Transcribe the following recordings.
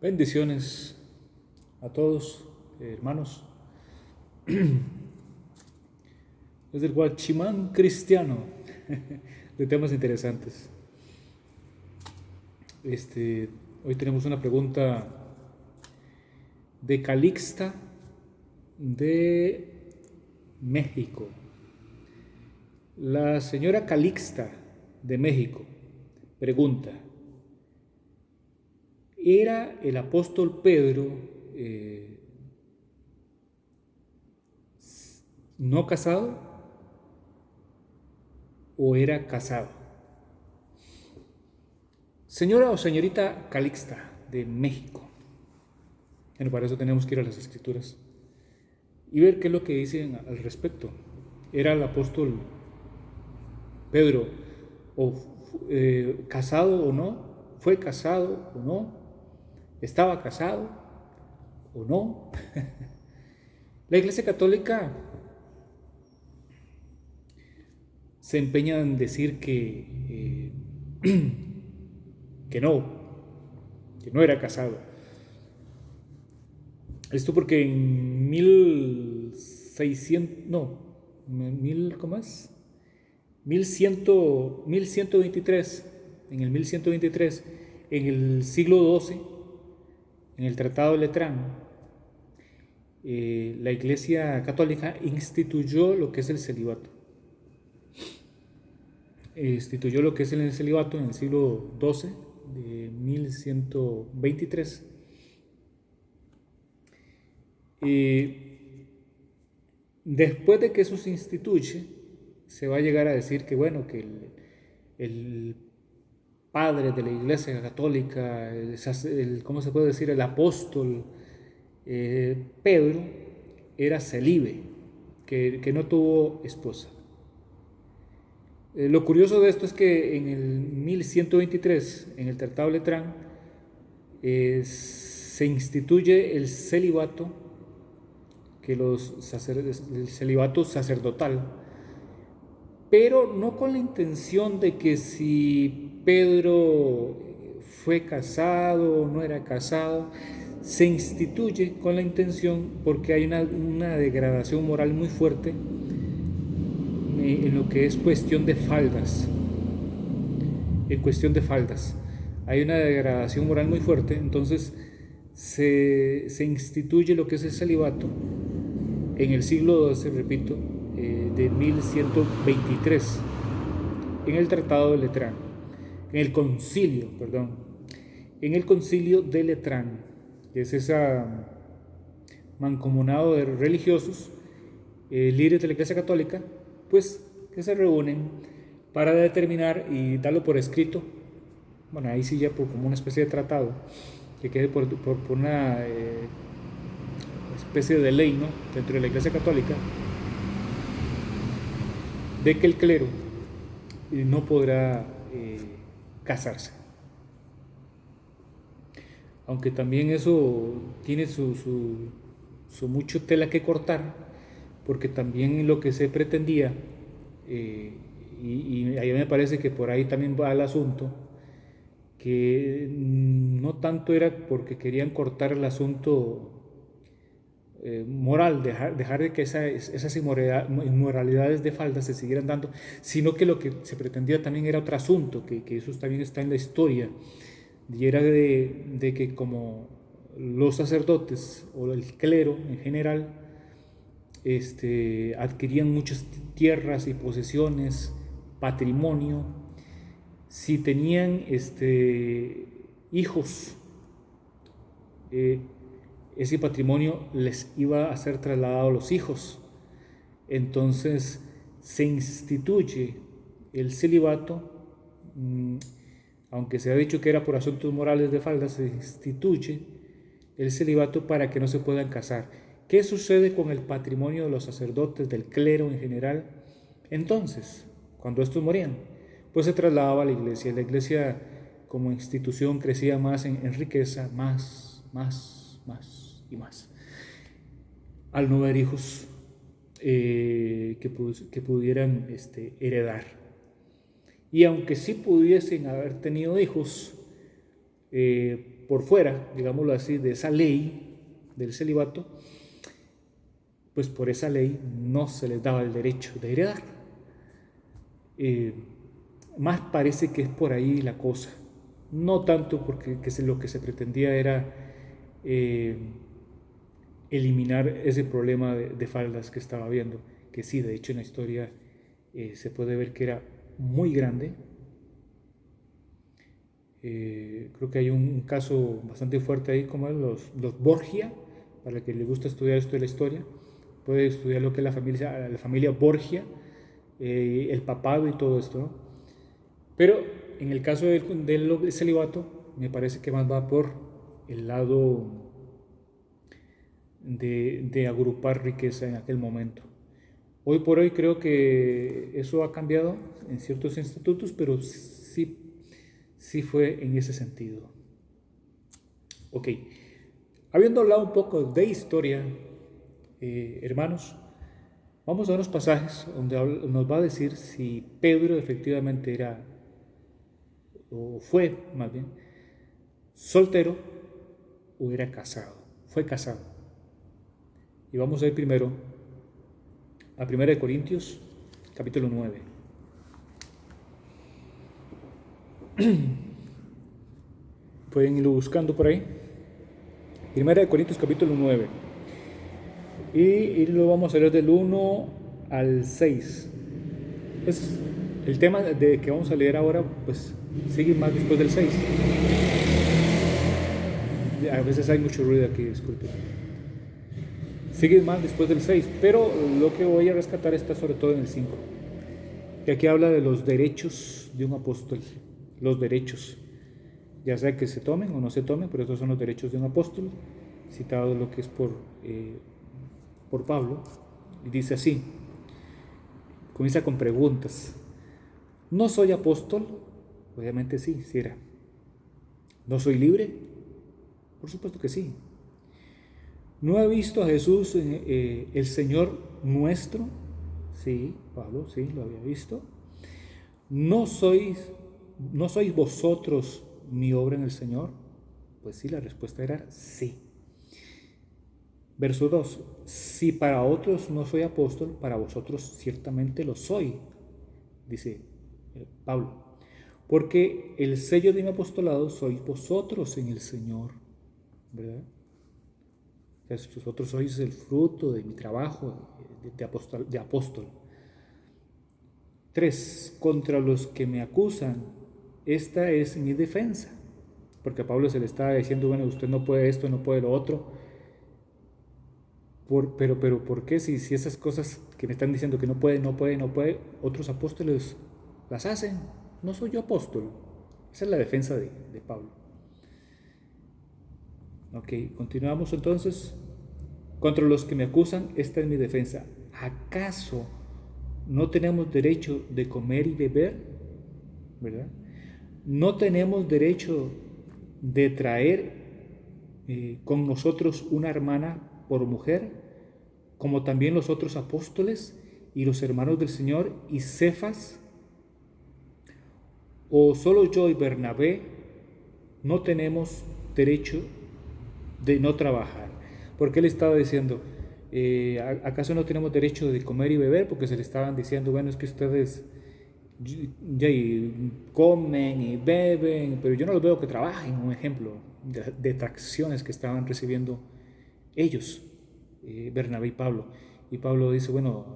Bendiciones a todos, hermanos. Desde el Guachimán cristiano, de temas interesantes. Hoy tenemos una pregunta de Calixta de México. La señora Calixta de México pregunta: ¿era el apóstol Pedro no casado o era casado? Señora o señorita Calixta de México. Bueno, para eso tenemos que ir a las Escrituras y ver qué es lo que dicen al respecto. ¿Era el apóstol Pedro casado o no? ¿Fue casado o no? ¿Estaba casado o no? La Iglesia Católica se empeña en decir que no era casado. Esto porque en 1123, en el siglo XII, en el Tratado de Letrán, la Iglesia Católica instituyó lo que es el celibato. Instituyó lo que es el celibato en el siglo XII de 1123. Después de que eso se instituye, se va a llegar a decir que, bueno, que el padre de la Iglesia Católica, ¿cómo se puede decir? El apóstol Pedro era célibe, que no tuvo esposa. Lo curioso de esto es que en el 1123, en el Tratado de Letrán, se instituye el celibato, el celibato sacerdotal, pero no con la intención de que si Pedro fue casado o no era casado. Se instituye con la intención porque hay una degradación moral muy fuerte en lo que es cuestión de faldas. En cuestión de faldas hay una degradación moral muy fuerte, entonces se instituye lo que es el celibato en el siglo XII, repito, de 1123, en el Tratado de Letrán, en el concilio de Letrán, que es ese mancomunado de religiosos, líderes de la Iglesia Católica, pues que se reúnen para determinar y darlo por escrito. Bueno, ahí sí ya como una especie de tratado, que quede por una especie de ley, ¿no?, dentro de la Iglesia Católica, de que el clero no podrá casarse. Aunque también eso tiene su mucho tela que cortar, porque también lo que se pretendía, y a mí me parece que por ahí también va el asunto, que no tanto era porque querían cortar el asunto moral, dejar de que esas inmoralidades de falda se siguieran dando, sino que lo que se pretendía también era otro asunto, que eso también está en la historia, y era de que como los sacerdotes o el clero en general adquirían muchas tierras y posesiones, patrimonio, si tenían hijos, ese patrimonio les iba a ser trasladado a los hijos. Entonces se instituye el celibato, aunque se ha dicho que era por asuntos morales de falda, se instituye el celibato para que no se puedan casar. ¿Qué sucede con el patrimonio de los sacerdotes, del clero en general? Entonces, cuando estos morían, pues se trasladaba a la iglesia. La iglesia como institución crecía más en riqueza, más y más. Al no haber hijos que pudieran heredar. Y aunque sí pudiesen haber tenido hijos, por fuera, digámoslo así, de esa ley del celibato, pues por esa ley no se les daba el derecho de heredar. Más parece que es por ahí la cosa, no tanto porque lo que se pretendía era eliminar ese problema de faldas que estaba habiendo, que sí, de hecho en la historia se puede ver que era muy grande. Creo que hay un caso bastante fuerte ahí, como los Borgia, para el que le gusta estudiar esto de la historia, puede estudiar lo que es la familia Borgia, el papado y todo esto, ¿no? Pero en el caso del celibato, me parece que más va por el lado de agrupar riqueza en aquel momento. Hoy por hoy creo que eso ha cambiado en ciertos institutos, pero sí fue en ese sentido. Ok, habiendo hablado un poco de historia, hermanos, vamos a unos pasajes donde nos va a decir si Pedro efectivamente era, o fue más bien, soltero o era casado. Fue casado. Y vamos a ir primero a 1 Corintios, capítulo 9. Pueden irlo buscando por ahí. 1 Corintios, capítulo 9. Y lo vamos a leer del 1 al 6. Es el tema de que vamos a leer ahora, pues sigue más después del 6. A veces hay mucho ruido aquí, disculpen. Sigue más después del 6, pero lo que voy a rescatar está sobre todo en el 5. Que aquí habla de los derechos de un apóstol. Los derechos, ya sea que se tomen o no se tomen, pero estos son los derechos de un apóstol, citado lo que es por Pablo. Y dice así, comienza con preguntas. ¿No soy apóstol? Obviamente sí era. ¿No soy libre? Por supuesto que sí. ¿No he visto a Jesús, el Señor nuestro? Sí, Pablo, sí, lo había visto. ¿No sois vosotros mi obra en el Señor? Pues sí, la respuesta era sí. Verso 2. Si para otros no soy apóstol, para vosotros ciertamente lo soy, dice Pablo. Porque el sello de mi apostolado sois vosotros en el Señor, ¿verdad? O sea, vosotros sois el fruto de mi trabajo de apóstol. 3. Contra los que me acusan, esta es mi defensa. Porque a Pablo se le estaba diciendo, bueno, usted no puede esto, no puede lo otro. Pero ¿por qué si esas cosas que me están diciendo que no puede, otros apóstoles las hacen? No soy yo apóstol. Esa es la defensa de Pablo. Ok, continuamos entonces. Contra los que me acusan, esta es mi defensa. ¿Acaso no tenemos derecho de comer y beber? ¿Verdad? ¿No tenemos derecho de traer con nosotros una hermana por mujer, como también los otros apóstoles y los hermanos del Señor y Cefas? ¿O solo yo y Bernabé no tenemos derecho de no trabajar? Porque él estaba diciendo, ¿acaso no tenemos derecho de comer y beber? Porque se le estaban diciendo, bueno, es que ustedes ya comen y beben, pero yo no los veo que trabajen, un ejemplo de tracciones que estaban recibiendo ellos, Bernabé y Pablo. Y Pablo dice, bueno,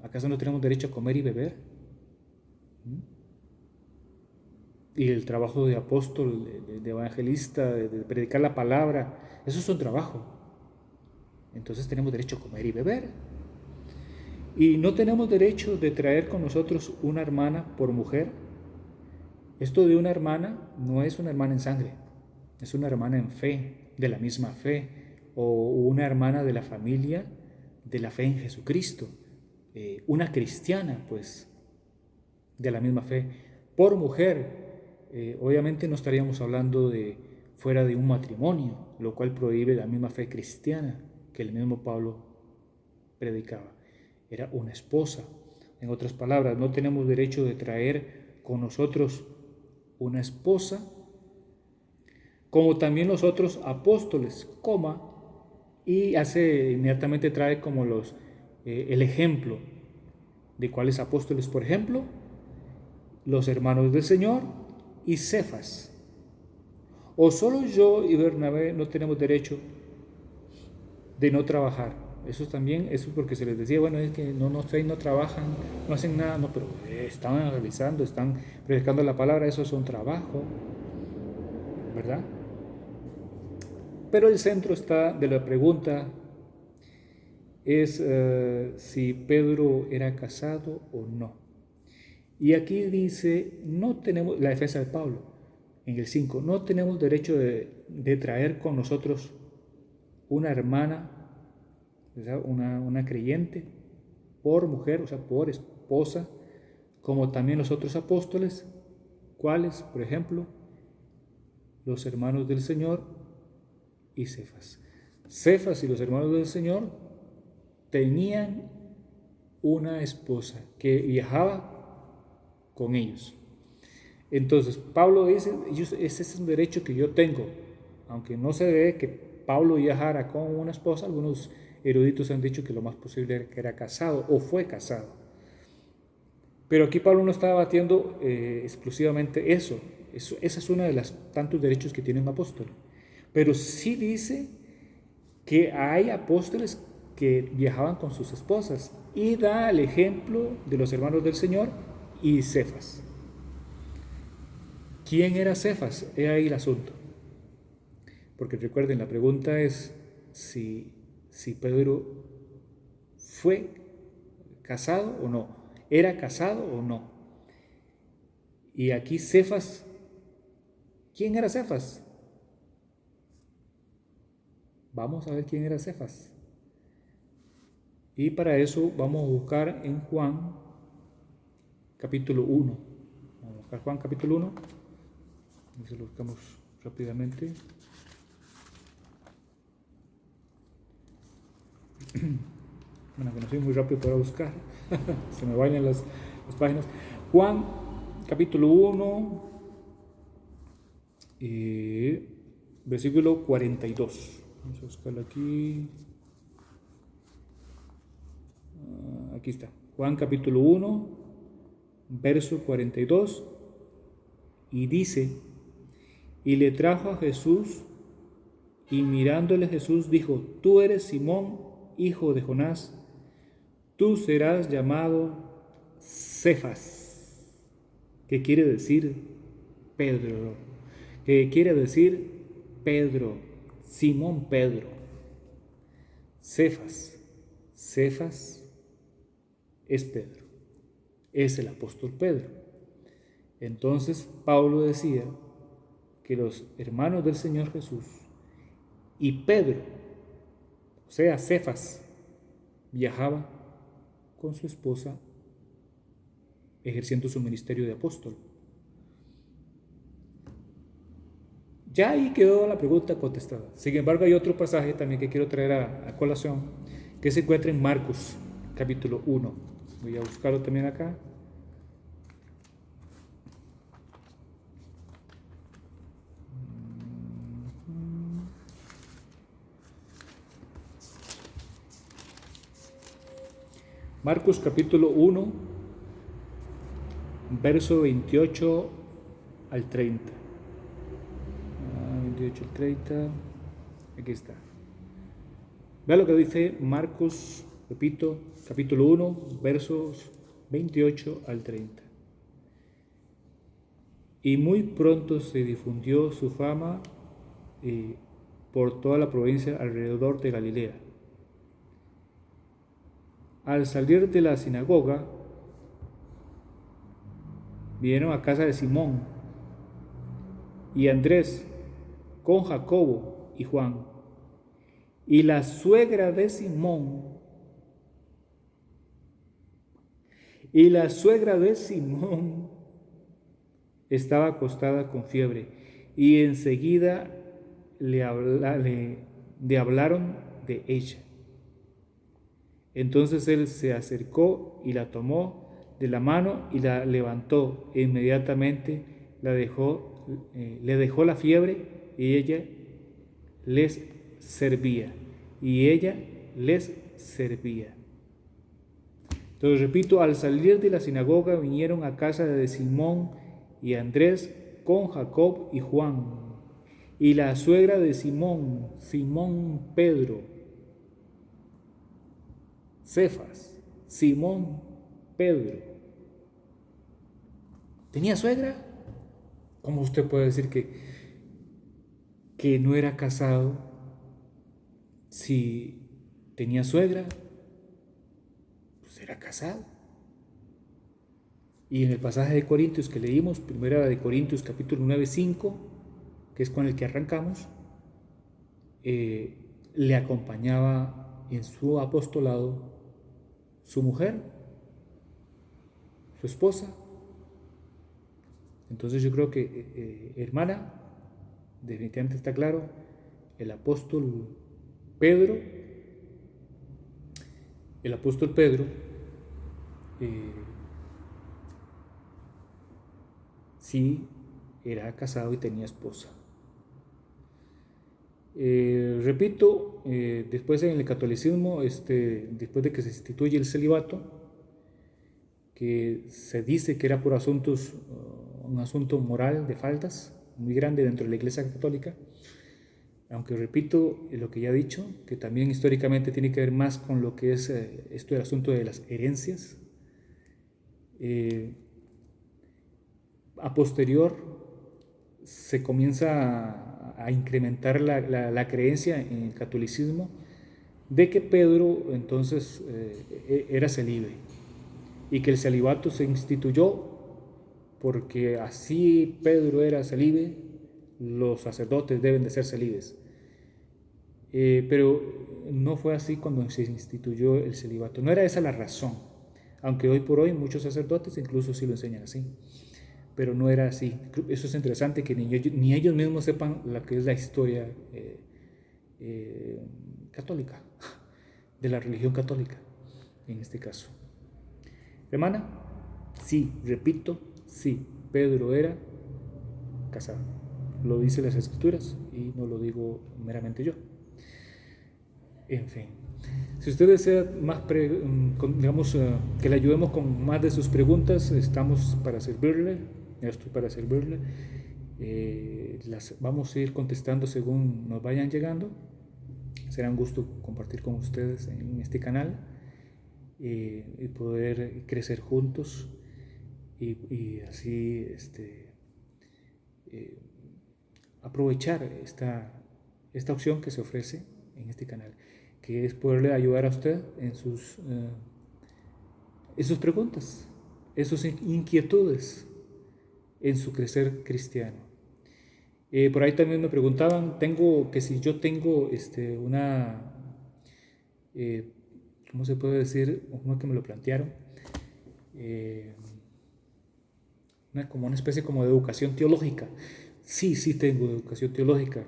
¿acaso no tenemos derecho a comer y beber? Y el trabajo de apóstol, de evangelista, de predicar la palabra, eso es un trabajo. Entonces tenemos derecho a comer y beber. Y no tenemos derecho de traer con nosotros una hermana por mujer. Esto de una hermana no es una hermana en sangre, es una hermana en fe, de la misma fe, o una hermana de la familia de la fe en Jesucristo, una cristiana, pues, de la misma fe. Por mujer, obviamente no estaríamos hablando de fuera de un matrimonio, lo cual prohíbe la misma fe cristiana que el mismo Pablo predicaba. Era una esposa. En otras palabras, no tenemos derecho de traer con nosotros una esposa como también los otros apóstoles, coma, y inmediatamente trae como el ejemplo de cuáles apóstoles, por ejemplo, los hermanos del Señor y Cefas. O solo yo y Bernabé no tenemos derecho de no trabajar. Eso también, eso porque se les decía, bueno, es que no trabajan, no hacen nada, no, pero están realizando, están predicando la palabra, eso es un trabajo, ¿verdad? Pero el centro de la pregunta es si Pedro era casado o no. Y aquí dice, no tenemos, la defensa de Pablo, en el 5, no tenemos derecho de traer con nosotros una hermana, una creyente, por mujer, o sea, por esposa, como también los otros apóstoles, cuáles, por ejemplo, los hermanos del Señor y Cefas. Cefas y los hermanos del Señor tenían una esposa que viajaba con ellos. Entonces, Pablo dice, ese es un derecho que yo tengo, aunque no se ve que Pablo viajara con una esposa, algunos eruditos han dicho que lo más posible era que era casado o fue casado. Pero aquí Pablo no está batiendo exclusivamente eso. Esa es una de los tantos derechos que tiene un apóstol. Pero sí dice que hay apóstoles que viajaban con sus esposas y da el ejemplo de los hermanos del Señor y Cefas. ¿Quién era Cefas? He ahí el asunto. Porque recuerden, la pregunta es si Pedro fue casado o no, era casado o no. Y aquí Cefas, ¿quién era Cefas? Vamos a ver quién era Cefas. Y para eso vamos a buscar en Juan capítulo 1. Vamos a buscar Juan capítulo 1. Y se lo buscamos rápidamente. Bueno, que no soy muy rápido para buscar. Se me bailan las páginas. Juan capítulo 1, versículo 42. Vamos a buscarlo aquí. Aquí está. Juan capítulo 1, verso 42. Y dice, y le trajo a Jesús, y mirándole Jesús dijo, tú eres Simón, hijo de Jonás, tú serás llamado Cefas, que quiere decir Pedro, que quiere decir Pedro, Simón Pedro. Cefas es Pedro, es el apóstol Pedro. Entonces Pablo decía que los hermanos del Señor Jesús y Pedro, o sea, Cefas, viajaba con su esposa ejerciendo su ministerio de apóstol. Ya ahí quedó la pregunta contestada. Sin embargo, hay otro pasaje también que quiero traer a colación, que se encuentra en Marcos, capítulo 1. Voy a buscarlo también acá. Marcos capítulo 1, verso 28 al 30. 28 al 30, aquí está. Vea lo que dice Marcos, repito, capítulo 1, versos 28 al 30. Y muy pronto se difundió su fama por toda la provincia alrededor de Galilea. Al salir de la sinagoga, vinieron a casa de Simón y Andrés con Jacobo y Juan. Y la suegra de Simón, estaba acostada con fiebre, y enseguida le hablaron de ella. Entonces él se acercó y la tomó de la mano y la levantó, e inmediatamente le dejó la fiebre, y ella les servía. Y ella les servía. Entonces repito, al salir de la sinagoga vinieron a casa de Simón y Andrés con Jacob y Juan. Y la suegra de Simón, Simón Pedro, Cefas, Simón Pedro. ¿Tenía suegra? ¿Cómo usted puede decir que no era casado si tenía suegra? Pues era casado. Y en el pasaje de Corintios que leímos, primera de Corintios capítulo 9, 5, que es con el que arrancamos, le acompañaba en su apostolado su mujer, su esposa. Entonces yo creo que, hermana, definitivamente está claro, el apóstol Pedro, sí era casado y tenía esposa. Repito, después en el catolicismo, después de que se instituye el celibato, que se dice que era por un asunto moral de faltas muy grande dentro de la Iglesia Católica, aunque repito lo que ya he dicho, que también históricamente tiene que ver más con lo que es esto del asunto de las herencias. A posterior se comienza a incrementar la creencia en el catolicismo de que Pedro entonces era célibe y que el celibato se instituyó porque así Pedro era célibe, los sacerdotes deben de ser célibes. Pero no fue así cuando se instituyó el celibato. No era esa la razón, aunque hoy por hoy muchos sacerdotes incluso sí lo enseñan así. Pero no era así. Eso es interesante que ni ellos mismos sepan lo que es la historia católica, de la religión católica, en este caso. Hermana, sí, repito, sí, Pedro era casado. Lo dicen las escrituras y no lo digo meramente yo. En fin, si usted desea más, digamos, que le ayudemos con más de sus preguntas, estamos para servirle. Estoy para servirle. Las vamos a ir contestando según nos vayan llegando. Será un gusto compartir con ustedes en este canal y poder crecer juntos y así aprovechar esta opción que se ofrece en este canal, que es poderle ayudar a usted en sus preguntas, en sus inquietudes, en su crecer cristiano. Por ahí también me preguntaban, si yo tengo una, ¿cómo se puede decir? Como que me lo plantearon, como una especie como de educación teológica. Sí tengo educación teológica.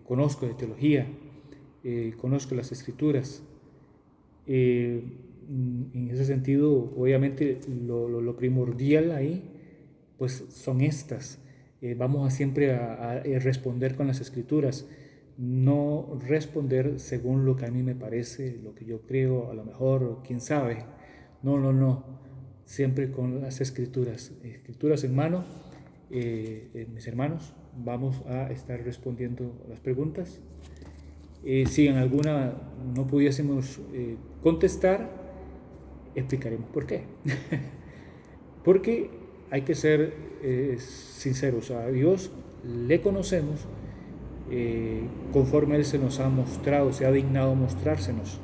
Conozco de teología, conozco las escrituras. En ese sentido, obviamente, lo primordial ahí, pues son estas. Vamos siempre a responder con las escrituras, no responder según lo que a mí me parece, lo que yo creo, a lo mejor, quién sabe. No. Siempre con las escrituras en mano. Mis hermanos, vamos a estar respondiendo las preguntas. Si en alguna no pudiésemos contestar, explicaremos por qué. Porque hay que ser sinceros. A Dios le conocemos conforme Él se nos ha mostrado, se ha dignado mostrársenos.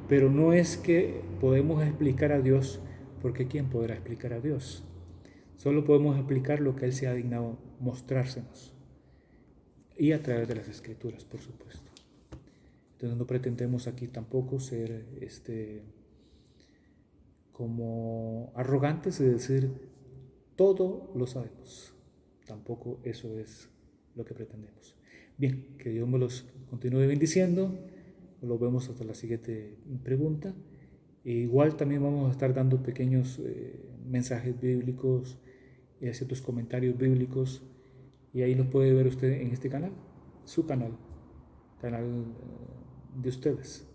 Pero no es que podemos explicar a Dios, porque ¿quién podrá explicar a Dios? Solo podemos explicar lo que Él se ha dignado mostrársenos. Y a través de las escrituras, por supuesto. Entonces no pretendemos aquí tampoco ser como arrogantes de decir todo lo sabemos. Tampoco eso es lo que pretendemos. Bien, que Dios me los continúe bendiciendo. Nos vemos hasta la siguiente pregunta. Igual también vamos a estar dando pequeños mensajes bíblicos, ciertos comentarios bíblicos Y ahí lo puede ver usted en este canal, su canal de ustedes.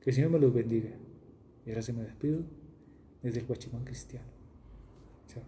Que el Señor me los bendiga. Y ahora se me despido desde el Guachimán Cristiano. Chao.